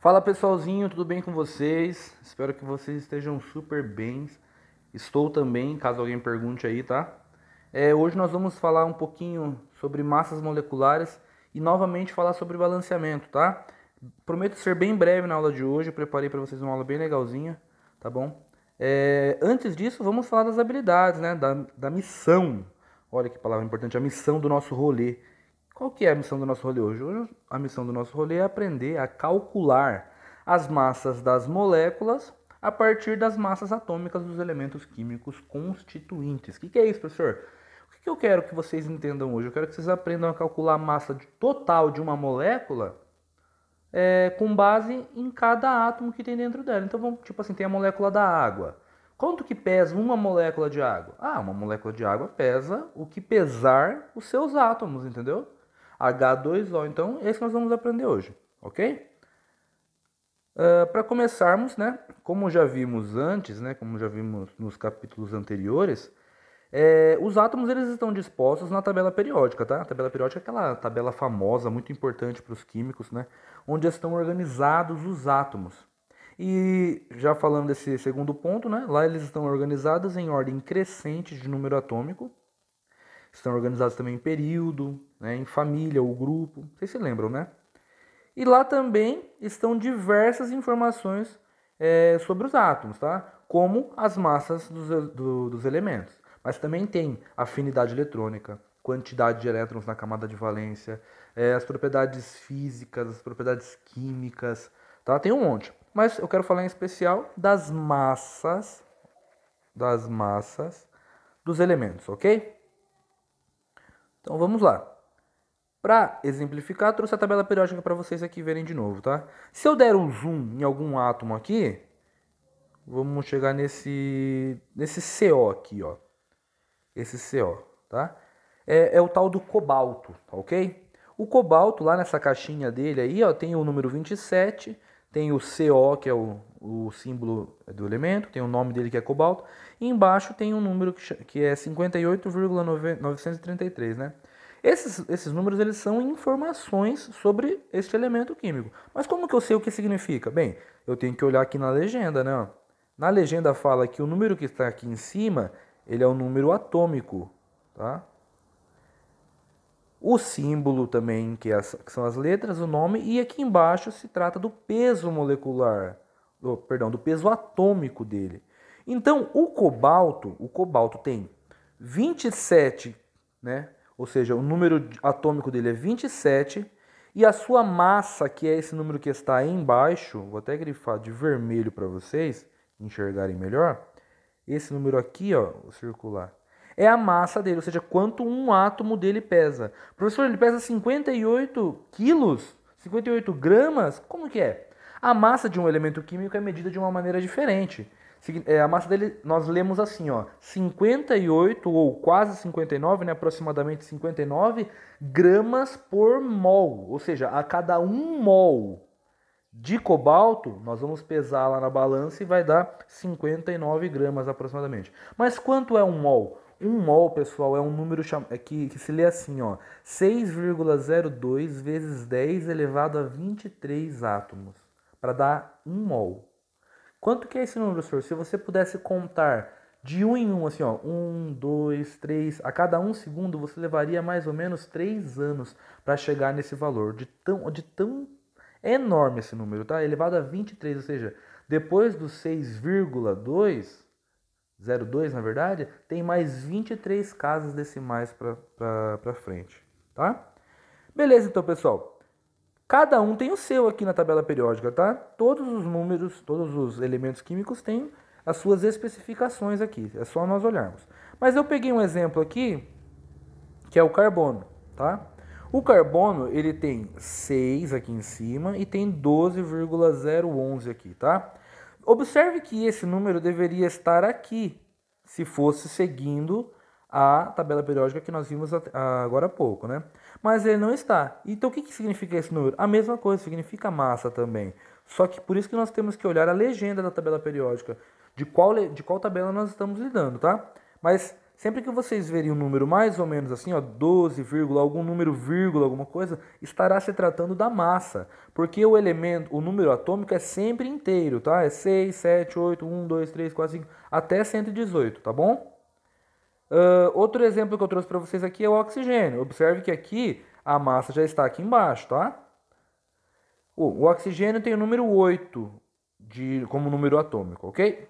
Fala pessoalzinho, tudo bem com vocês? Espero que vocês estejam super bem. Estou também, caso alguém pergunte aí, tá? Hoje nós vamos falar um pouquinho sobre massas moleculares e novamente falar sobre balanceamento, tá? Prometo ser bem breve na aula de hoje, eu preparei para vocês uma aula bem legalzinha, tá bom? Antes disso, vamos falar das habilidades, né? Da missão. Olha que palavra importante, a missão do nosso rolê. Qual que é a missão do nosso rolê hoje? Hoje a missão do nosso rolê é aprender a calcular as massas das moléculas a partir das massas atômicas dos elementos químicos constituintes. O que é isso, professor? O que eu quero que vocês entendam hoje? Eu quero que vocês aprendam a calcular a massa total de uma molécula com base em cada átomo que tem dentro dela. Então, vamos, tipo assim, tem a molécula da água. Quanto que pesa uma molécula de água? Uma molécula de água pesa o que pesar os seus átomos, entendeu? H2O. Então, esse nós vamos aprender hoje, ok? Para começarmos, né, como já vimos antes, né, como já vimos nos capítulos anteriores, os átomos eles estão dispostos na tabela periódica, tá? A tabela periódica é aquela tabela famosa, muito importante para os químicos, né, onde estão organizados os átomos. E já falando desse segundo ponto, né, lá eles estão organizados em ordem crescente de número atômico. Estão organizados também em período, né, em família ou grupo. Vocês se lembram, né? E lá também estão diversas informações sobre os átomos, tá? Como as massas dos elementos. Mas também tem afinidade eletrônica, quantidade de elétrons na camada de valência, as propriedades físicas, as propriedades químicas, tá? Tem um monte. Mas eu quero falar em especial das massas dos elementos, ok? Então vamos lá. Para exemplificar, trouxe a tabela periódica para vocês aqui verem de novo, tá? Se eu der um zoom em algum átomo aqui, vamos chegar nesse CO aqui, ó. Esse CO, tá? É o tal do cobalto, tá ok? O cobalto, lá nessa caixinha dele aí, ó, tem o número 27, tem o CO, que é o símbolo do elemento, tem o nome dele que é cobalto, e embaixo tem um número que é 58,933, né? Esses números eles são informações sobre este elemento químico. Mas como que eu sei o que significa? Bem, eu tenho que olhar aqui na legenda, né? Na legenda fala que o número que está aqui em cima, ele é o número atômico, tá? O símbolo também, que são as letras, o nome, e aqui embaixo se trata do peso molecular, do peso atômico dele. Então, o cobalto tem 27, né? Ou seja, o número atômico dele é 27 e a sua massa, que é esse número que está aí embaixo, vou até grifar de vermelho para vocês enxergarem melhor. Esse número aqui, ó, o circular, é a massa dele, ou seja, quanto um átomo dele pesa. Professor, ele pesa 58 quilos? 58 gramas? Como que é? A massa de um elemento químico é medida de uma maneira diferente. A massa dele, nós lemos assim, ó, 58 ou quase 59, né, aproximadamente 59 gramas por mol. Ou seja, a cada 1 mol de cobalto, nós vamos pesar lá na balança e vai dar 59 gramas aproximadamente. Mas quanto é 1 mol? 1 mol, pessoal, é um número que se lê assim, ó, 6,02 vezes 10 elevado a 23 átomos, para dar 1 mol. Quanto que é esse número, professor? Se você pudesse contar de 1 em 1, assim, ó, 1, 2, 3, a cada 1 segundo, você levaria mais ou menos 3 anos para chegar nesse valor. De tão enorme esse número, tá? Elevado a 23, ou seja, depois do 6,2, 02 na verdade, tem mais 23 casas decimais para frente, tá? Beleza, então, pessoal. Cada um tem o seu aqui na tabela periódica, tá? Todos os números, todos os elementos químicos têm as suas especificações aqui. É só nós olharmos. Mas eu peguei um exemplo aqui, que é o carbono, tá? O carbono, ele tem 6 aqui em cima e tem 12,011 aqui, tá? Observe que esse número deveria estar aqui, se fosse seguindo a tabela periódica que nós vimos agora há pouco, né? Mas ele não está. Então o que significa esse número? A mesma coisa, significa massa também. Só que por isso que nós temos que olhar a legenda da tabela periódica, de qual tabela nós estamos lidando, tá? Mas Sempre que vocês verem um número mais ou menos assim, ó, 12, algum número, vírgula, alguma coisa, estará se tratando da massa. Porque o elemento, o número atômico é sempre inteiro, tá? É 6, 7, 8, 1, 2, 3, 4, 5, até 118, tá bom? Outro exemplo que eu trouxe para vocês aqui é o oxigênio. Observe que aqui a massa já está aqui embaixo, tá? O oxigênio tem o número 8 como número atômico, ok?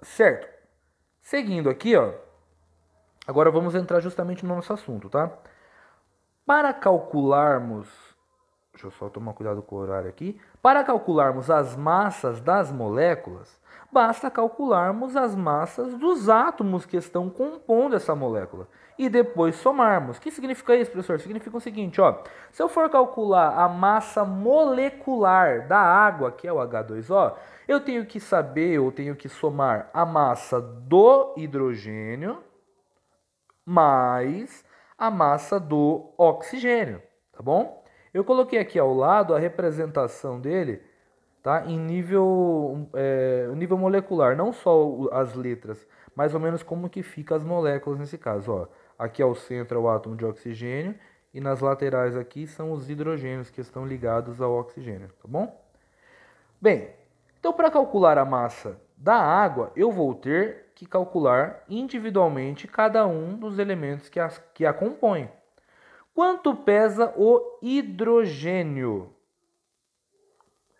Certo. Seguindo aqui, ó. Agora vamos entrar justamente no nosso assunto, tá? Para calcularmos... Deixa eu só tomar cuidado com o horário aqui. Para calcularmos as massas das moléculas, basta calcularmos as massas dos átomos que estão compondo essa molécula. E depois somarmos. O que significa isso, professor? Significa o seguinte, ó. Se eu for calcular a massa molecular da água, que é o H2O, eu tenho que saber, eu tenho que somar a massa do hidrogênio mais a massa do oxigênio, tá bom? Eu coloquei aqui ao lado a representação dele, tá? Em nível molecular, não só as letras, mais ou menos como que fica as moléculas nesse caso, ó. Aqui ao centro é o átomo de oxigênio e nas laterais aqui são os hidrogênios que estão ligados ao oxigênio, tá bom? Bem, então para calcular a massa da água, eu vou ter que calcular individualmente cada um dos elementos que a compõem. Quanto pesa o hidrogênio?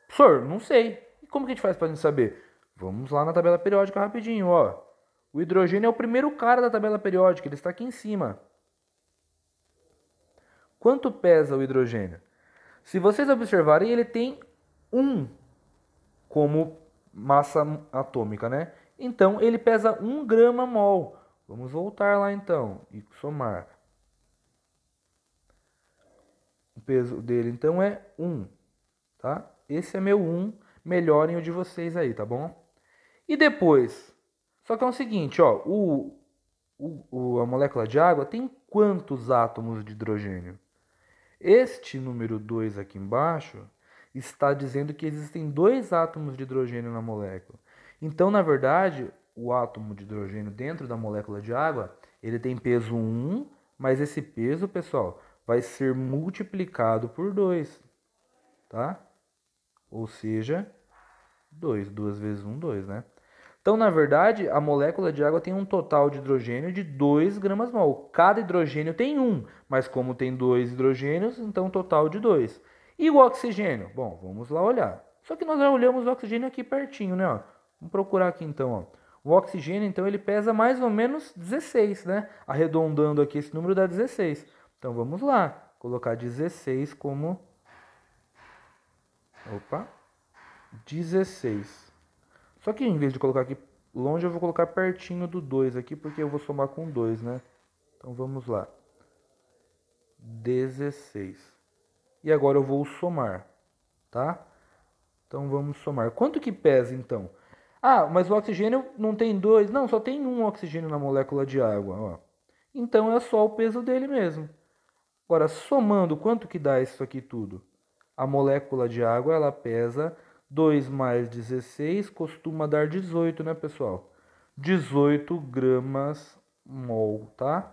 Professor, não sei. E como que a gente faz para gente saber? Vamos lá na tabela periódica rapidinho, ó. O hidrogênio é o primeiro cara da tabela periódica, ele está aqui em cima. Quanto pesa o hidrogênio? Se vocês observarem, ele tem 1 como massa atômica, né? Então, ele pesa 1 grama-mol. Vamos voltar lá então e somar. O peso dele, então, é 1, tá? Esse é meu 1, melhorem o de vocês aí, tá bom? E depois, só que é o seguinte, ó, a molécula de água tem quantos átomos de hidrogênio? Este número 2 aqui embaixo está dizendo que existem 2 átomos de hidrogênio na molécula. Então, na verdade, o átomo de hidrogênio dentro da molécula de água, ele tem peso 1, mas esse peso, pessoal, vai ser multiplicado por 2, tá? Ou seja, 2 vezes 1, 2, né? Então, na verdade, a molécula de água tem um total de hidrogênio de 2 gramas-mol. Cada hidrogênio tem 1, mas como tem 2 hidrogênios, então um total de 2. E o oxigênio? Bom, vamos lá olhar. Só que nós já olhamos o oxigênio aqui pertinho, né? Ó. Vamos procurar aqui então, ó. O oxigênio, então, ele pesa mais ou menos 16, né? Arredondando aqui esse número dá 16. Então, vamos lá. Colocar 16 como... Opa! 16. Só que em vez de colocar aqui longe, eu vou colocar pertinho do 2 aqui, porque eu vou somar com 2, né? Então, vamos lá. 16. E agora eu vou somar, tá? Então, vamos somar. Quanto que pesa, então? Ah, mas o oxigênio não tem 2. Não, só tem 1 oxigênio na molécula de água, ó. Então, é só o peso dele mesmo. Agora, somando, quanto que dá isso aqui tudo? A molécula de água, ela pesa 2 mais 16, costuma dar 18, né, pessoal? 18 gramas-mol, tá?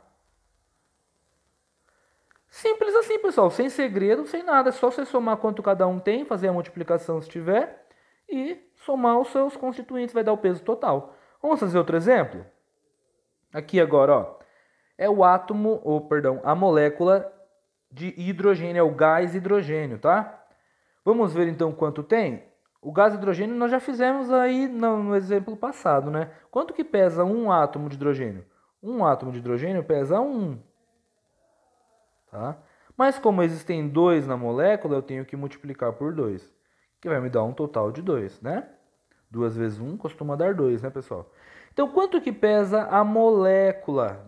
Simples assim, pessoal. Sem segredo, sem nada. É só você somar quanto cada um tem, fazer a multiplicação se tiver, e somar os seus constituintes, vai dar o peso total. Vamos fazer outro exemplo? Aqui agora, ó. É o átomo, ou perdão, a molécula de hidrogênio, é o gás hidrogênio, tá? Vamos ver então quanto tem? O gás hidrogênio nós já fizemos aí no exemplo passado, né? Quanto que pesa um átomo de hidrogênio? Um átomo de hidrogênio pesa 1. Tá? Mas como existem 2 na molécula, eu tenho que multiplicar por 2, que vai me dar um total de 2, né? 2 vezes 1 costuma dar 2, né, pessoal? Então, quanto que pesa a molécula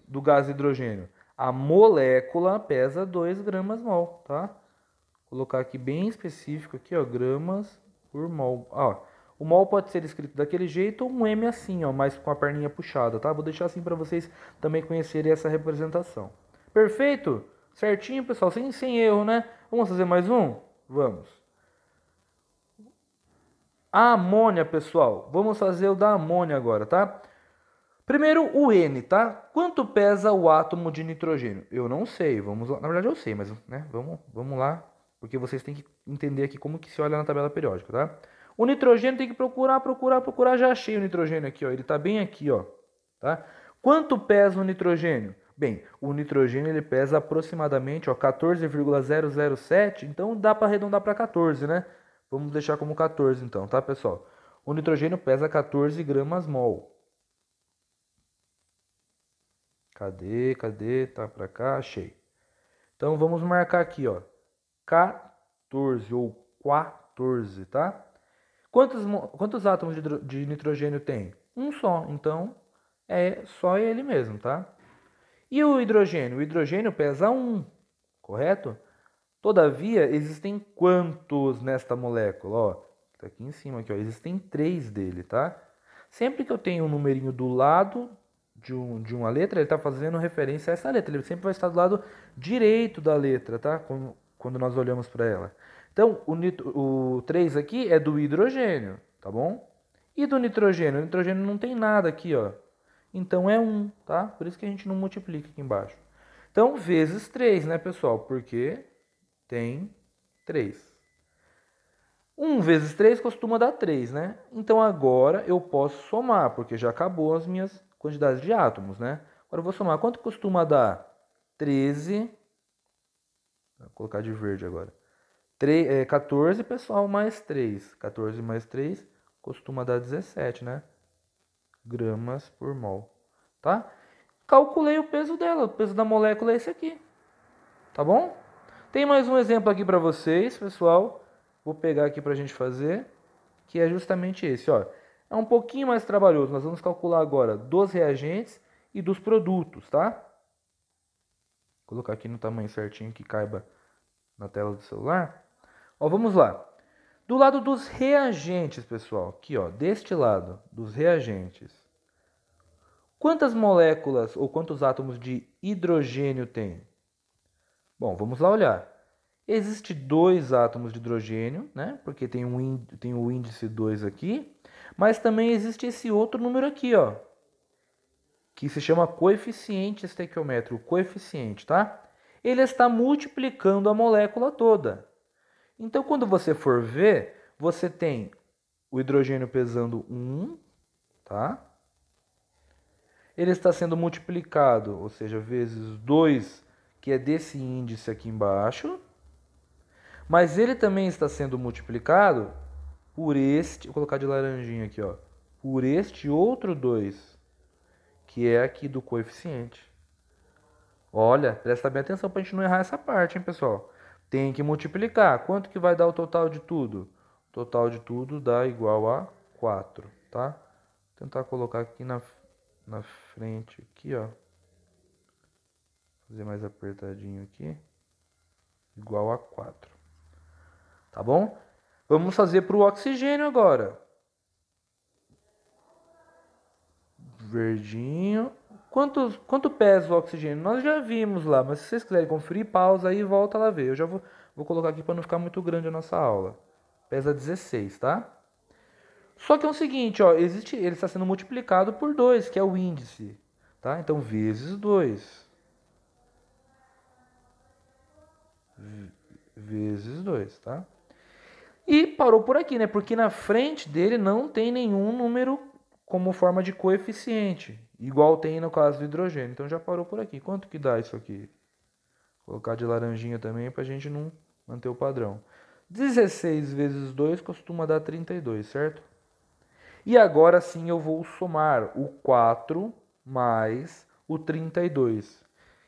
do gás hidrogênio? A molécula pesa 2 gramas-mol, tá? Vou colocar aqui bem específico, aqui, ó, gramas por mol. Ó, o mol pode ser escrito daquele jeito ou um M assim, ó, mas com a perninha puxada, tá? Vou deixar assim para vocês também conhecerem essa representação. Perfeito? Certinho, pessoal, sem erro, né? Vamos fazer mais um? Vamos. A amônia, pessoal. Vamos fazer o da amônia agora, tá? Primeiro o N, tá? Quanto pesa o átomo de nitrogênio? Eu não sei, vamos lá. Na verdade eu sei, mas né, vamos lá, porque vocês têm que entender aqui como que se olha na tabela periódica, tá? O nitrogênio tem que procurar, já achei o nitrogênio aqui, ó, ele tá bem aqui, ó, tá? Quanto pesa o nitrogênio? Bem, o nitrogênio ele pesa aproximadamente, ó, 14,007, então dá para arredondar para 14, né? Vamos deixar como 14 então, tá, pessoal? O nitrogênio pesa 14 gramas mol. Cadê? Tá pra cá, achei. Então vamos marcar aqui, ó, 14 ou 14, tá? Quantos átomos de nitrogênio tem? Um só, então é só ele mesmo, tá? E o hidrogênio? O hidrogênio pesa 1, correto? Todavia, existem quantos nesta molécula? Ó, tá aqui em cima, aqui, ó, existem 3 dele, tá? Sempre que eu tenho um numerinho do lado de uma letra, ele está fazendo referência a essa letra. Ele sempre vai estar do lado direito da letra, tá? Quando nós olhamos para ela. Então, o 3 aqui é do hidrogênio, tá bom? E do nitrogênio? O nitrogênio não tem nada aqui, ó. Então é 1, tá? Por isso que a gente não multiplica aqui embaixo. Então, vezes 3, né, pessoal? Porque tem 3. 1 vezes 3 costuma dar 3, né? Então agora eu posso somar, porque já acabou as minhas quantidades de átomos, né? Agora eu vou somar. Quanto costuma dar? 13. Vou colocar de verde agora. 14, pessoal, mais 3. 14 mais 3 costuma dar 17, né? Gramas por mol. Tá? Calculei o peso dela. O peso da molécula é esse aqui. Tá bom? Tem mais um exemplo aqui para vocês, pessoal. Vou pegar aqui para a gente fazer, que é justamente esse, ó. É um pouquinho mais trabalhoso. Nós vamos calcular agora dos reagentes e dos produtos, tá? Vou colocar aqui no tamanho certinho que caiba na tela do celular. Ó, vamos lá. Do lado dos reagentes, pessoal, aqui, ó, deste lado dos reagentes, quantas moléculas ou quantos átomos de hidrogênio tem? Bom, vamos lá olhar. Existe 2 átomos de hidrogênio, né? Porque tem o índice 2 aqui. Mas também existe esse outro número aqui, ó, que se chama coeficiente estequiométrico, coeficiente, tá? Ele está multiplicando a molécula toda. Então, quando você for ver, você tem o hidrogênio pesando 1, tá? Ele está sendo multiplicado, ou seja, vezes 2, que é desse índice aqui embaixo. Mas ele também está sendo multiplicado por este, vou colocar de laranjinha aqui, ó, por este outro 2, que é aqui do coeficiente. Olha, presta bem atenção para a gente não errar essa parte, hein, pessoal? Tem que multiplicar. Quanto que vai dar o total de tudo? O total de tudo dá igual a 4, tá? Vou tentar colocar aqui na frente, aqui, ó. Fazer mais apertadinho aqui. Igual a 4. Tá bom? Vamos fazer para o oxigênio agora. Verdinho. Quanto pesa o oxigênio? Nós já vimos lá, mas se vocês quiserem conferir, pausa aí e volta lá ver. Eu já vou colocar aqui para não ficar muito grande a nossa aula. Pesa 16, tá? Só que é o seguinte, ó, ele está sendo multiplicado por 2, que é o índice. Tá? Então, vezes 2. Vezes 2, tá? E parou por aqui, né? Porque na frente dele não tem nenhum número como forma de coeficiente, igual tem no caso do hidrogênio. Então já parou por aqui. Quanto que dá isso aqui? Vou colocar de laranjinha também para a gente não manter o padrão. 16 vezes 2 costuma dar 32, certo? E agora sim eu vou somar o 4 mais o 32,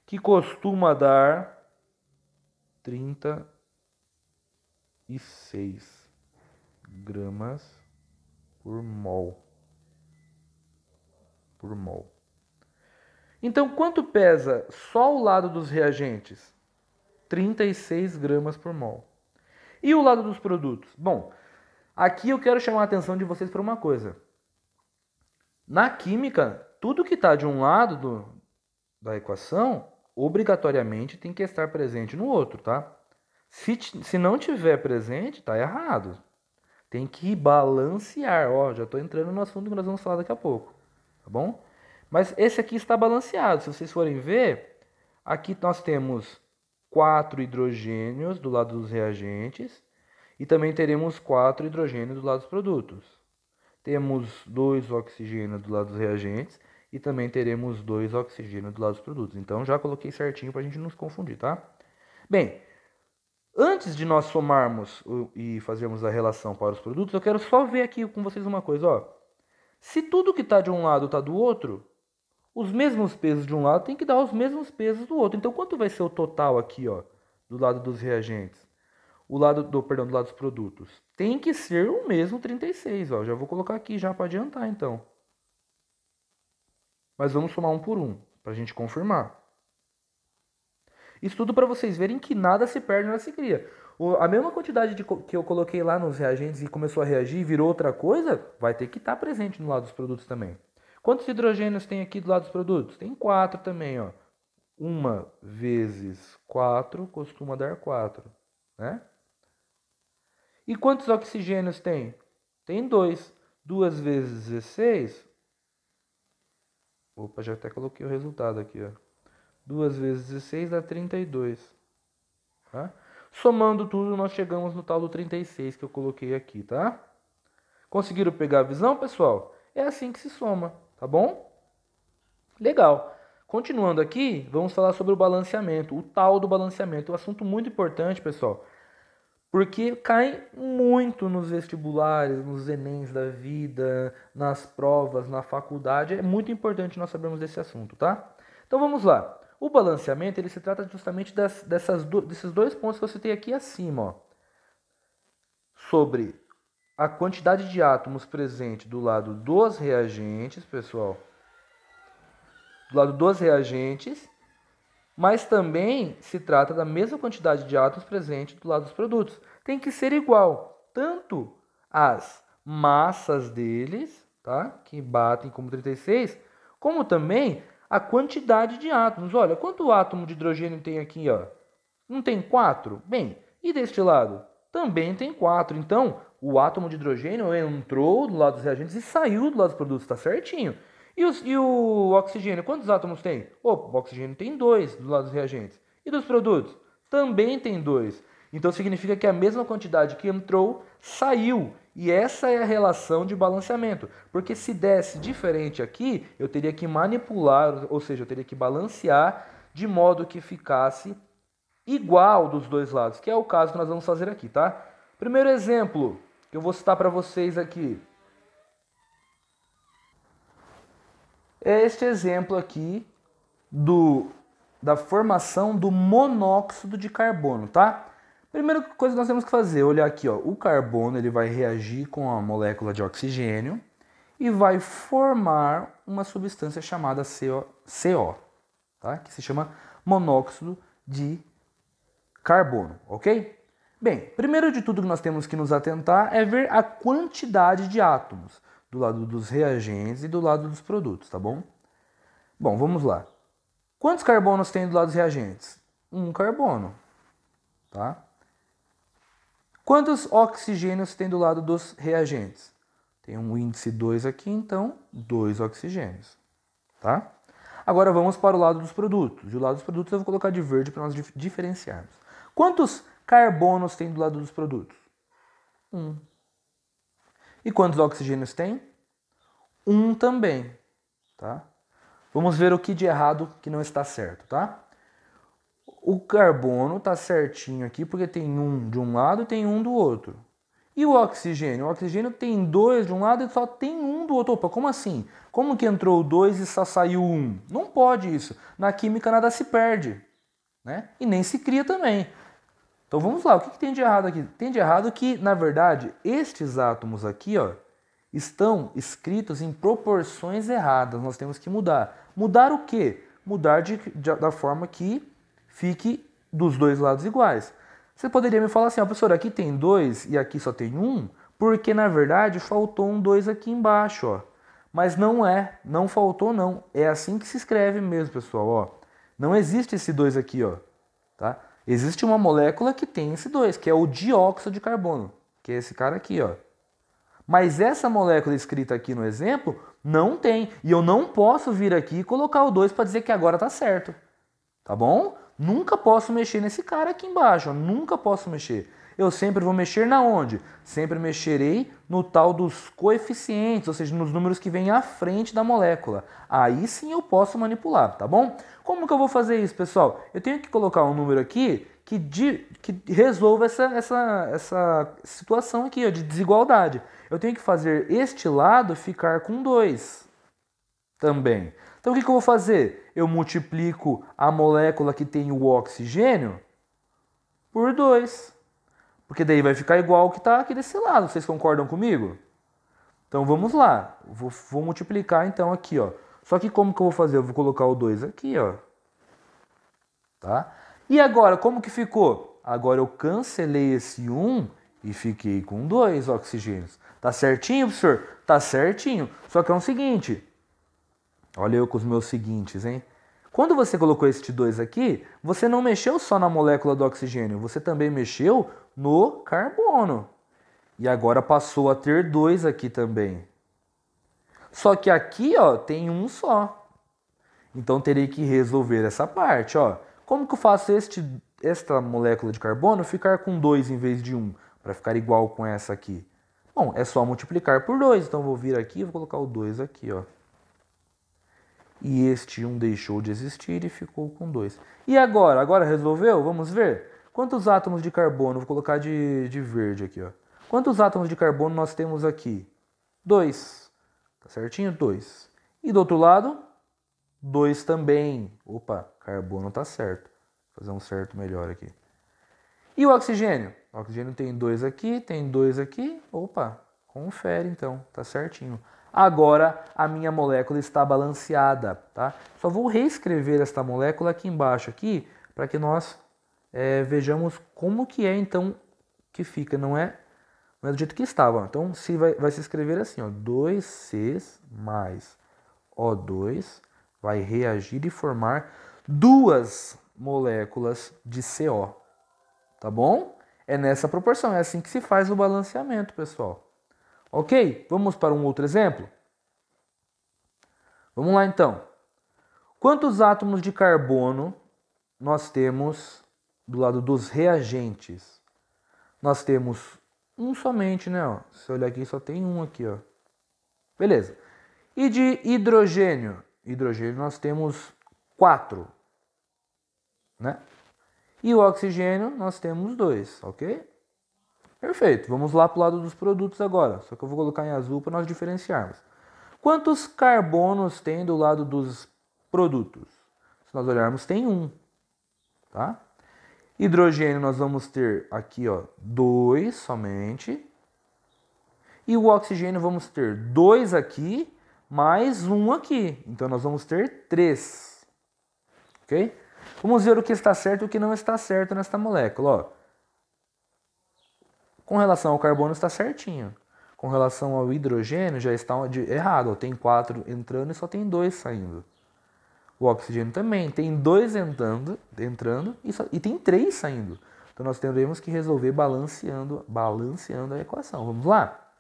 que costuma dar 36 gramas por mol. Então, quanto pesa só o lado dos reagentes? 36 gramas por mol. E o lado dos produtos? Bom, aqui eu quero chamar a atenção de vocês para uma coisa. Na química, tudo que está de um lado da equação, obrigatoriamente tem que estar presente no outro, tá? Se não tiver presente, está errado. Tem que balancear. Ó, já estou entrando no assunto que nós vamos falar daqui a pouco, tá bom? Mas esse aqui está balanceado. Se vocês forem ver, aqui nós temos 4 hidrogênios do lado dos reagentes e também teremos 4 hidrogênios do lado dos produtos. Temos 2 oxigênios do lado dos reagentes e também teremos 2 oxigênios do lado dos produtos. Então já coloquei certinho para a gente não se confundir, tá? Bem, antes de nós somarmos e fazermos a relação para os produtos, eu quero só ver aqui com vocês uma coisa, ó. Se tudo que está de um lado está do outro, os mesmos pesos de um lado tem que dar os mesmos pesos do outro. Então, quanto vai ser o total aqui, ó, do lado dos reagentes? Do lado dos produtos. Tem que ser o mesmo 36, ó. Já vou colocar aqui já para adiantar, então. Mas vamos somar um por um, para a gente confirmar. Isso tudo para vocês verem que nada se perde, nada se cria. A mesma quantidade que eu coloquei lá nos reagentes e começou a reagir e virou outra coisa, vai ter que estar presente no lado dos produtos também. Quantos hidrogênios tem aqui do lado dos produtos? Tem 4 também, ó. 1 vezes 4 costuma dar 4, né? E quantos oxigênios tem? Tem 2. 2 vezes 16... Opa, já até coloquei o resultado aqui, ó. 2 vezes 16 dá 32. Tá? Somando tudo, nós chegamos no tal do 36 que eu coloquei aqui, tá? Conseguiram pegar a visão, pessoal? É assim que se soma, tá bom? Legal. Continuando aqui, vamos falar sobre o balanceamento, o tal do balanceamento. Um assunto muito importante, pessoal, porque cai muito nos vestibulares, nos Enems da vida, nas provas, na faculdade. É muito importante nós sabermos desse assunto, tá? Então vamos lá. O balanceamento, ele se trata justamente desses dois pontos que eu citei aqui acima, ó. Sobre a quantidade de átomos presente do lado dos reagentes, pessoal. Do lado dos reagentes, mas também se trata da mesma quantidade de átomos presente do lado dos produtos. Tem que ser igual, tanto as massas deles, tá? Que batem como 36, como também a quantidade de átomos. Olha, quanto átomo de hidrogênio tem aqui, ó? Não tem 4? Bem, e deste lado? Também tem 4. Então, o átomo de hidrogênio entrou do lado dos reagentes e saiu do lado dos produtos, tá certinho. E o oxigênio, quantos átomos tem? O oxigênio tem 2 do lado dos reagentes. E dos produtos? Também tem 2. Então significa que a mesma quantidade que entrou, saiu. E essa é a relação de balanceamento. Porque se desse diferente aqui, eu teria que manipular, ou seja, eu teria que balancear de modo que ficasse igual dos dois lados, que é o caso que nós vamos fazer aqui, tá? Primeiro exemplo que eu vou citar para vocês aqui é este exemplo aqui da formação do monóxido de carbono, tá? Primeira coisa que nós temos que fazer, olhar aqui, ó, o carbono ele vai reagir com a molécula de oxigênio e vai formar uma substância chamada CO, tá? Que se chama monóxido de carbono, ok? Bem, primeiro de tudo que nós temos que nos atentar é ver a quantidade de átomos do lado dos reagentes e do lado dos produtos, tá bom? Bom, vamos lá. Quantos carbonos tem do lado dos reagentes? 1 carbono, tá? Quantos oxigênios tem do lado dos reagentes? Tem um índice 2 aqui, então 2 oxigênios, tá? Agora vamos para o lado dos produtos. Do lado dos produtos eu vou colocar de verde para nós diferenciarmos. Quantos carbonos tem do lado dos produtos? 1. E quantos oxigênios tem? 1 também, tá? Vamos ver o que de errado que não está certo, tá? O carbono está certinho aqui porque tem um de um lado e tem um do outro. E o oxigênio? O oxigênio tem 2 de um lado e só tem um do outro. Opa, como assim? Como que entrou 2 e só saiu 1? Não pode isso. Na química nada se perde, né? E nem se cria também. Então vamos lá, o que tem de errado aqui? Tem de errado que, na verdade, estes átomos aqui, ó, estão escritos em proporções erradas. Nós temos que mudar. Mudar o quê? Mudar da forma que fique dos dois lados iguais. Você poderia me falar assim, ó, professor, aqui tem 2 e aqui só tem 1, porque na verdade faltou um 2 aqui embaixo, ó. Mas não é, não faltou não. É assim que se escreve mesmo, pessoal, ó. Não existe esse 2 aqui, ó, tá? Existe uma molécula que tem esse 2, que é o dióxido de carbono, que é esse cara aqui, ó. Mas essa molécula escrita aqui no exemplo Não tem. E eu não posso vir aqui e colocar o 2 para dizer que agora tá certo. Tá bom? Nunca posso mexer nesse cara aqui embaixo. Ó. Nunca posso mexer. Eu sempre vou mexer na onde? Sempre mexerei no tal dos coeficientes, ou seja, nos números que vêm à frente da molécula. Aí sim eu posso manipular, tá bom? Como que eu vou fazer isso, pessoal? Eu tenho que colocar um número aqui que resolva essa situação aqui ó, de desigualdade. Eu tenho que fazer este lado ficar com 2 também. Então o que eu vou fazer? Eu multiplico a molécula que tem o oxigênio por 2. Porque daí vai ficar igual o que está aqui desse lado. Vocês concordam comigo? Então vamos lá. Vou multiplicar então aqui, ó. Só que como que eu vou fazer? Eu vou colocar o 2 aqui, ó. Tá? E agora, como que ficou? Agora eu cancelei esse 1 e fiquei com 2 oxigênios. Tá certinho, professor? Tá certinho. Só que é o seguinte. Olha eu com os meus seguintes, hein? Quando você colocou este 2 aqui, você não mexeu só na molécula do oxigênio, você também mexeu no carbono. E agora passou a ter 2 aqui também. Só que aqui, ó, tem um só. Então terei que resolver essa parte, ó. Como que eu faço esta molécula de carbono ficar com 2 em vez de 1, para ficar igual com essa aqui? Bom, é só multiplicar por 2. Então vou vir aqui e vou colocar o 2 aqui, ó. E este 1 deixou de existir e ficou com 2. E agora? Agora resolveu? Vamos ver? Quantos átomos de carbono? Vou colocar de verde aqui, ó. Quantos átomos de carbono nós temos aqui? 2. Tá certinho? 2. E do outro lado? 2 também. Opa, carbono tá certo. Vou fazer um certo melhor aqui. E o oxigênio? O oxigênio tem 2 aqui, tem 2 aqui. Opa, confere então, tá certinho. Agora a minha molécula está balanceada, tá? Só vou reescrever esta molécula aqui embaixo aqui para que nós vejamos como que é então que fica, não é do jeito que estava. Então se vai se escrever assim, ó, 2C mais O2 vai reagir e formar 2 moléculas de CO, tá bom? É nessa proporção, é assim que se faz o balanceamento, pessoal. Ok? Vamos para um outro exemplo? Vamos lá então. Quantos átomos de carbono nós temos do lado dos reagentes? Nós temos um somente, né? Ó. Se eu olhar aqui, só tem um aqui, ó. Beleza. E de hidrogênio? Hidrogênio nós temos 4, né? E o oxigênio nós temos 2, ok? Perfeito. Vamos lá para o lado dos produtos agora. Só que eu vou colocar em azul para nós diferenciarmos. Quantos carbonos tem do lado dos produtos? Se nós olharmos, tem 1, tá? Hidrogênio nós vamos ter aqui, ó, 2 somente. E o oxigênio vamos ter 2 aqui, mais 1 aqui. Então nós vamos ter 3. Ok? Vamos ver o que está certo e o que não está certo nesta molécula, ó. Com relação ao carbono está certinho. Com relação ao hidrogênio já está errado. Ó. Tem 4 entrando e só tem 2 saindo. O oxigênio também tem 2 entrando e tem 3 saindo. Então nós teremos que resolver balanceando a equação. Vamos lá?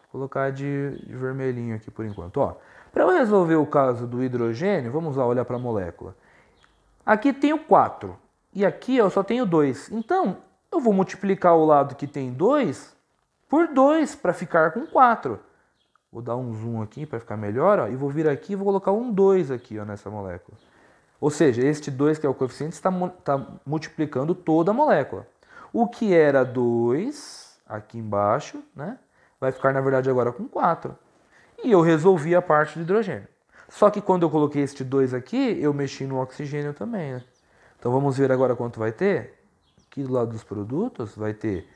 Vou colocar de vermelhinho aqui por enquanto. Para eu resolver o caso do hidrogênio, vamos lá olhar para a molécula. Aqui tenho 4 e aqui eu só tenho 2. Então eu vou multiplicar o lado que tem 2 por 2 para ficar com 4. Vou dar um zoom aqui para ficar melhor, ó, e vou vir aqui e vou colocar um 2 aqui, ó, nessa molécula. Ou seja, este 2 que é o coeficiente está multiplicando toda a molécula. O que era 2 aqui embaixo, né, vai ficar na verdade agora com 4. E eu resolvi a parte do hidrogênio. Só que quando eu coloquei este 2 aqui, eu mexi no oxigênio também, né? Então vamos ver agora quanto vai ter. Aqui do lado dos produtos vai ter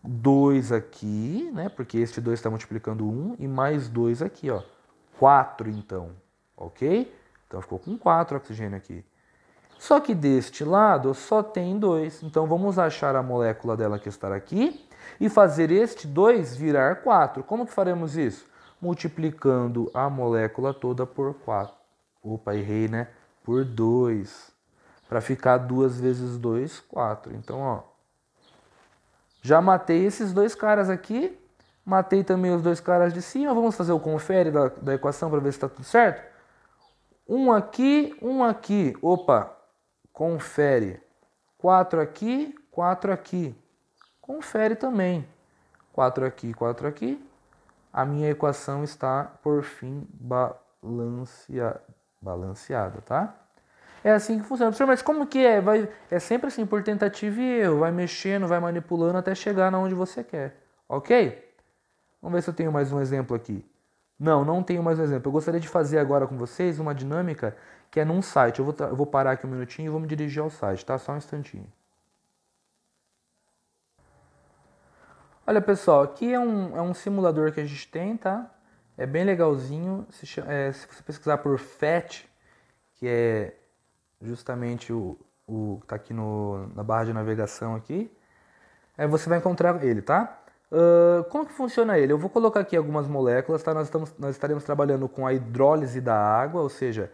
2 aqui, né? Porque este 2 está multiplicando 1 e mais 2 aqui, ó. 4 então, ok? Então ficou com 4 oxigênio aqui. Só que deste lado só tem 2. Então vamos achar a molécula dela que está aqui e fazer este 2 virar 4. Como que faremos isso? Multiplicando a molécula toda por 4. Opa, errei, né? Por 2. Para ficar 2 vezes 2, 4. Então, ó. Já matei esses 2 caras aqui, Matei também os dois caras de cima. Vamos fazer o confere da equação para ver se está tudo certo. Um aqui, um aqui. Opa, confere. 4 aqui, 4 aqui. Confere também. 4 aqui, 4 aqui. A minha equação está, por fim, balanceada, tá? É assim que funciona. Professor, mas como que é? É sempre assim, por tentativa e erro. Vai mexendo, vai manipulando até chegar na onde você quer. Ok? Vamos ver se eu tenho mais um exemplo aqui. Não tenho mais um exemplo. Eu gostaria de fazer agora com vocês uma dinâmica que é num site. Eu vou parar aqui um minutinho e vou me dirigir ao site, tá? Só um instantinho. Olha, pessoal, aqui é um simulador que a gente tem, tá? É bem legalzinho. Se você pesquisar por FET, que é justamente o que está aqui na barra de navegação aqui, aí você vai encontrar ele, tá? Como que funciona ele? Eu vou colocar aqui algumas moléculas, tá? Nós estaremos trabalhando com a hidrólise da água, ou seja,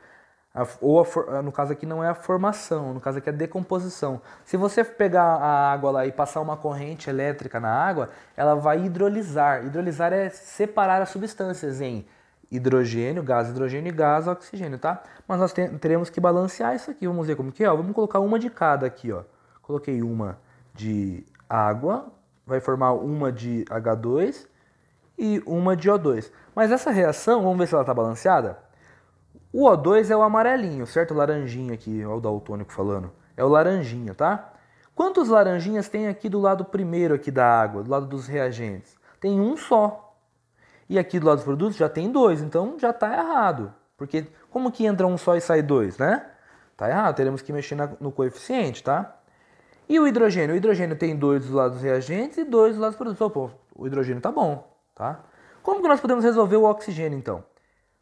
no caso aqui não é a formação, no caso aqui é a decomposição. Se você pegar a água lá e passar uma corrente elétrica na água, ela vai hidrolisar. Hidrolisar é separar as substâncias em hidrogênio e gás oxigênio, tá? Mas nós teremos que balancear isso aqui. Vamos ver como que é. Vamos colocar uma de cada aqui, ó. Coloquei uma de água, vai formar uma de H2 e uma de O2. Mas essa reação, vamos ver se ela está balanceada? O O2 é o amarelinho, certo? O laranjinha aqui, ó, o daltônico falando. É o laranjinha, tá? Quantos laranjinhas tem aqui do lado primeiro aqui da água, do lado dos reagentes? Tem um só. E aqui do lado dos produtos já tem dois, então já está errado. Porque como que entra um só e sai dois, né? Tá errado, teremos que mexer no coeficiente, tá? E o hidrogênio? O hidrogênio tem dois do lado dos reagentes e dois do lado dos produtos. Pô, o hidrogênio tá bom, tá? Como que nós podemos resolver o oxigênio, então?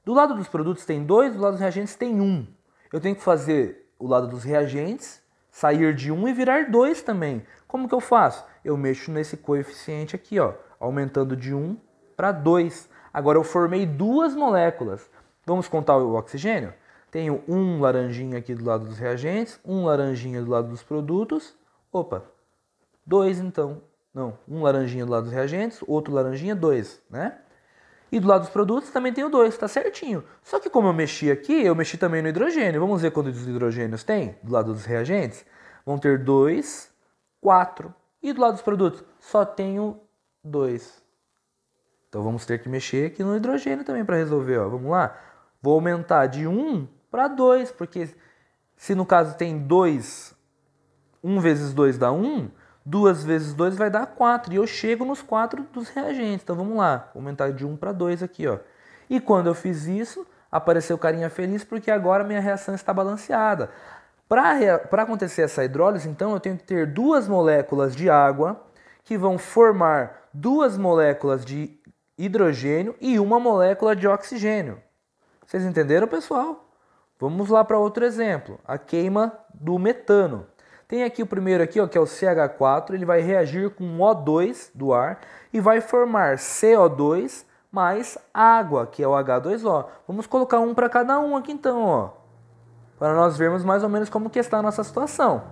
Do lado dos produtos tem dois, do lado dos reagentes tem um. Eu tenho que fazer o lado dos reagentes sair de um e virar dois também. Como que eu faço? Eu mexo nesse coeficiente aqui, ó, aumentando de 1 para 2. Agora eu formei duas moléculas. Vamos contar o oxigênio? Tenho um laranjinha aqui do lado dos reagentes, um laranjinha do lado dos produtos. Opa, dois então. Não, um laranjinha do lado dos reagentes, outro laranjinha, dois, né? E do lado dos produtos também tenho dois, tá certinho. Só que como eu mexi aqui, eu mexi também no hidrogênio. Vamos ver quantos hidrogênios tem do lado dos reagentes? Vão ter 2, 4. E do lado dos produtos? Só tenho 2. Então vamos ter que mexer aqui no hidrogênio também para resolver. Ó. Vamos lá? Vou aumentar de 1 para 2, porque se no caso tem 2, 1 vezes 2 dá 1, 2 vezes 2 vai dar 4. E eu chego nos 4 dos reagentes. Então vamos lá, vou aumentar de 1 para 2 aqui. Ó. E quando eu fiz isso, apareceu carinha feliz porque agora minha reação está balanceada. Para acontecer essa hidrólise, então, eu tenho que ter duas moléculas de água que vão formar duas moléculas de hidrogênio e uma molécula de oxigênio. Vocês entenderam, pessoal? Vamos lá para outro exemplo, a queima do metano. Tem aqui o primeiro aqui, ó, que é o CH4, ele vai reagir com O2 do ar e vai formar CO2 mais água, que é o H2O. Vamos colocar um para cada um aqui então, ó, para nós vermos mais ou menos como que está a nossa situação.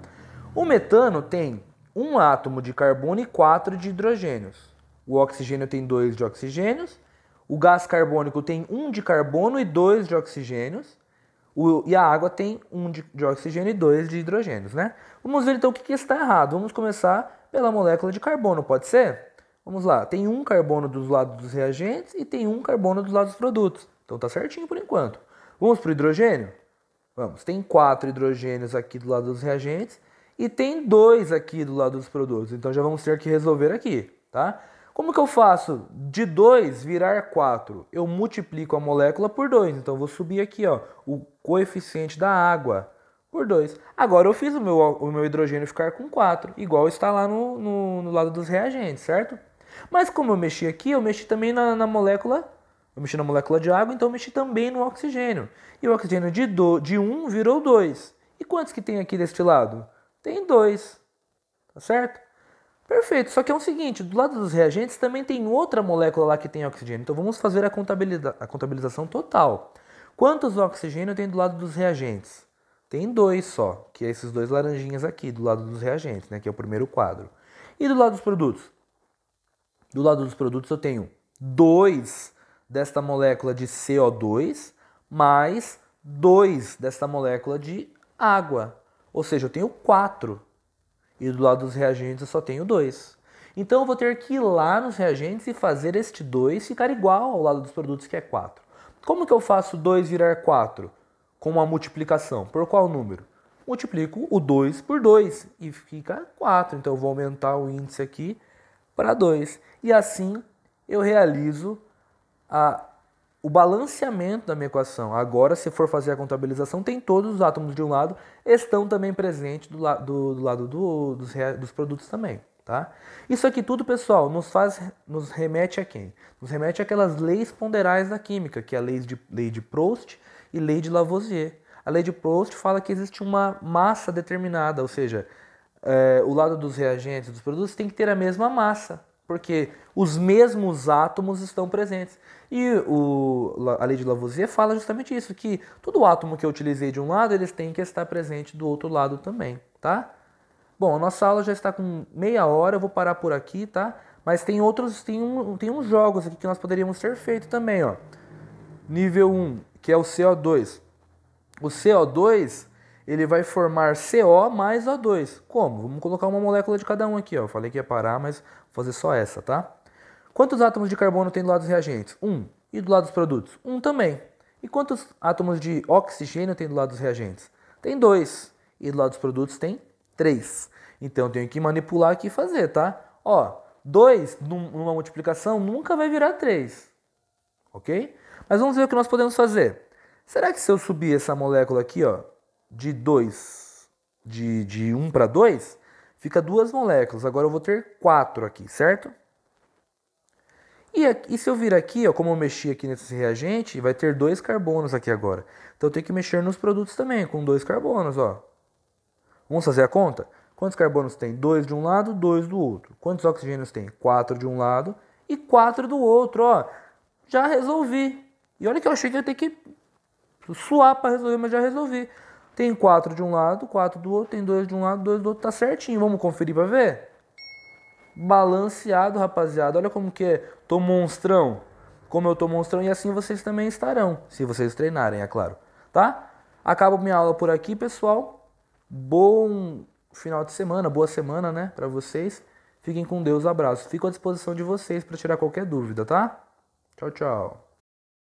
O metano tem um átomo de carbono e 4 de hidrogênios. O oxigênio tem 2 de oxigênios. O gás carbônico tem 1 de carbono e 2 de oxigênios. E a água tem 1 de oxigênio e 2 de hidrogênios, né? Vamos ver então o que está errado. Vamos começar pela molécula de carbono, pode ser? Vamos lá, tem 1 carbono dos lados dos reagentes e tem 1 carbono dos lados dos produtos. Então tá certinho por enquanto. Vamos para o hidrogênio? Vamos, tem 4 hidrogênios aqui do lado dos reagentes e tem 2 aqui do lado dos produtos. Então já vamos ter que resolver aqui, tá? Como que eu faço de 2 virar 4? Eu multiplico a molécula por 2. Então eu vou subir aqui, ó, o coeficiente da água por 2. Agora eu fiz o meu hidrogênio ficar com 4, igual está lá no lado dos reagentes, certo? Mas como eu mexi aqui, eu mexi também na molécula. Eu mexi na molécula de água, então eu mexi também no oxigênio. E o oxigênio de 1 virou 2. E quantos que tem aqui deste lado? Tem 2. Tá certo? Perfeito. Só que é o seguinte, do lado dos reagentes também tem outra molécula lá que tem oxigênio. Então vamos fazer a contabilização total. Quantos oxigênio tem do lado dos reagentes? Tem 2 só, que é esses 2 laranjinhas aqui do lado dos reagentes, né, que é o primeiro quadro. E do lado dos produtos? Do lado dos produtos eu tenho 2 desta molécula de CO2 mais 2 desta molécula de água. Ou seja, eu tenho 4. E do lado dos reagentes eu só tenho 2. Então eu vou ter que ir lá nos reagentes e fazer este 2 ficar igual ao lado dos produtos, que é 4. Como que eu faço 2 virar 4? Com uma multiplicação. Por qual número? Multiplico o 2 por 2 e fica 4. Então eu vou aumentar o índice aqui para 2. E assim eu realizo o balanceamento da minha equação. Agora, se for fazer a contabilização, tem todos os átomos de um lado, estão também presentes do lado dos produtos também. Tá? Isso aqui tudo, pessoal, nos remete a quem? Nos remete àquelas leis ponderais da química, que é a lei de Proust e lei de Lavoisier. A lei de Proust fala que existe uma massa determinada, ou seja, o lado dos reagentes dos produtos tem que ter a mesma massa, porque os mesmos átomos estão presentes. E a lei de Lavoisier fala justamente isso, que todo átomo que eu utilizei de um lado, eles têm que estar presente do outro lado também, tá? Bom, a nossa aula já está com meia hora, eu vou parar por aqui, tá? Mas tem uns jogos aqui que nós poderíamos ter feito também, ó. Nível 1, que é o CO2. O CO2, ele vai formar CO mais O2. Como? Vamos colocar uma molécula de cada um aqui, ó. Eu falei que ia parar, mas vou fazer só essa, tá? Quantos átomos de carbono tem do lado dos reagentes? 1. E do lado dos produtos? 1 também. E quantos átomos de oxigênio tem do lado dos reagentes? Tem 2. E do lado dos produtos tem 3. Então eu tenho que manipular aqui e fazer, tá? Ó, 2 numa multiplicação nunca vai virar 3. Ok? Mas vamos ver o que nós podemos fazer. Será que se eu subir essa molécula aqui, ó, de 2, de 1 para 2, fica 2 moléculas. Agora eu vou ter 4 aqui, certo? E se eu vir aqui, ó, como eu mexi aqui nesse reagente, vai ter 2 carbonos aqui agora. Então eu tenho que mexer nos produtos também, com 2 carbonos, ó. Vamos fazer a conta? Quantos carbonos tem? 2 de um lado, 2 do outro. Quantos oxigênios tem? 4 de um lado e 4 do outro, ó. Já resolvi. E olha que eu achei que ia ter que suar para resolver, mas já resolvi. Tem 4 de um lado, 4 do outro, tem 2 de um lado, 2 do outro, tá certinho. Vamos conferir para ver? Balanceado, rapaziada. Olha como que é. Tô monstrão. Como eu tô monstrão, e assim vocês também estarão, se vocês treinarem, é claro. Tá? Acabo minha aula por aqui, pessoal. Bom final de semana, boa semana, né, para vocês. Fiquem com Deus, abraço. Fico à disposição de vocês para tirar qualquer dúvida, tá? Tchau, tchau.